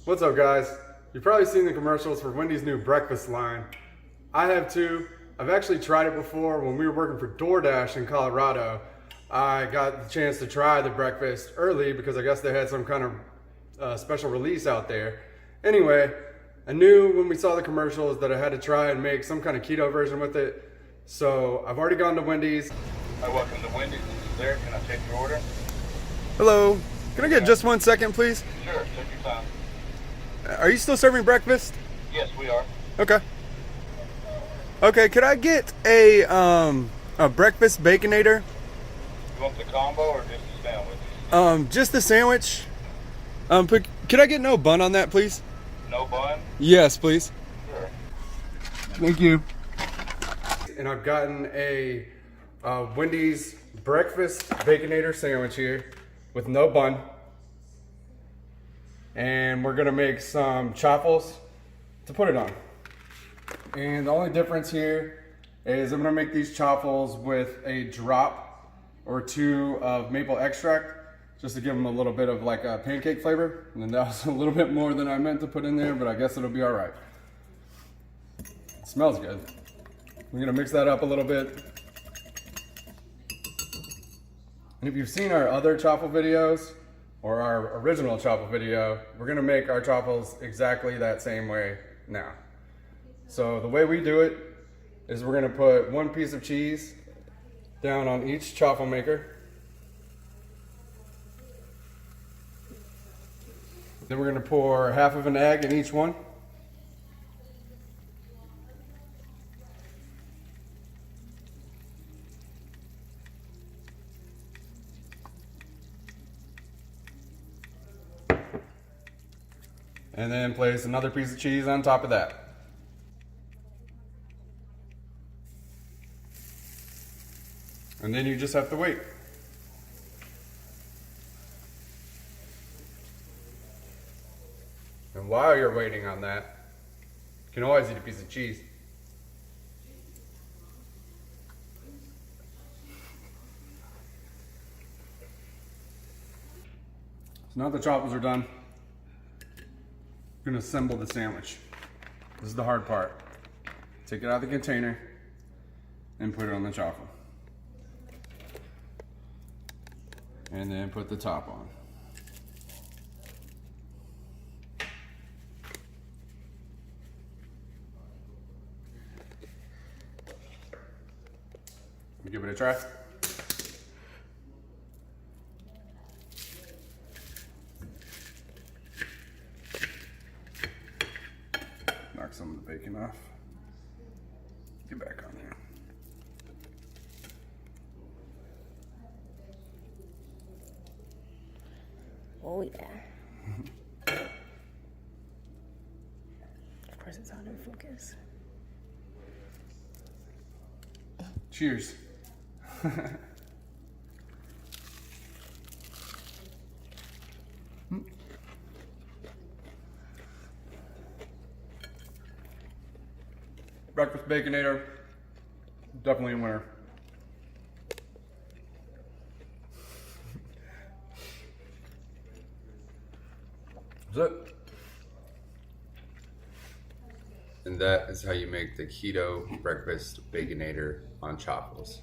What's up, guys? You've probably seen the commercials for Wendy's new breakfast line. I have too. I've actually tried it before when we were working for DoorDash in Colorado. I got the chance to try the breakfast early because I guess they had some kind of special release out there. Anyway, I knew when we saw the commercials that I had to try and make some kind of keto version with it. So I've already gone to Wendy's. Hi, welcome to Wendy's. This is Eric. Can I take your order? Hello. Can I get just 1 second, please? Sure, take your time. Are you still serving breakfast? Yes, we are. Okay. Okay, could I get a breakfast baconator? You want the combo or just the sandwich? Just the sandwich. Could I get no bun on that, please? No bun? Yes, please. Sure. Thank you. And I've gotten a Wendy's breakfast baconator sandwich here with no bun. And we're gonna make some chaffles to put it on. And the only difference here is I'm gonna make these chaffles with a drop or two of maple extract, just to give them a little bit of like a pancake flavor. And then that was a little bit more than I meant to put in there, but I guess it'll be all right. It smells good. We're gonna mix that up a little bit. And if you've seen our other chaffle videos, or our original chaffle video, we're gonna make our chaffles exactly that same way now. So the way we do it is we're gonna put 1 piece of cheese down on each chaffle maker. Then we're gonna pour half of an egg in each one. And then place another piece of cheese on top of that. And then you just have to wait. And while you're waiting on that, you can always eat a piece of cheese. So now the chaffles are done, I'm gonna assemble the sandwich. This is the hard part. Take it out of the container and put it on the chaffle. And then put the top on. Give it a try. Knock some of the bacon off. Get back on there. Oh yeah. Of course it's out in focus. Cheers. Breakfast Baconator, definitely a winner. That's it. And that is how you make the Keto Breakfast Baconator on Chaffles.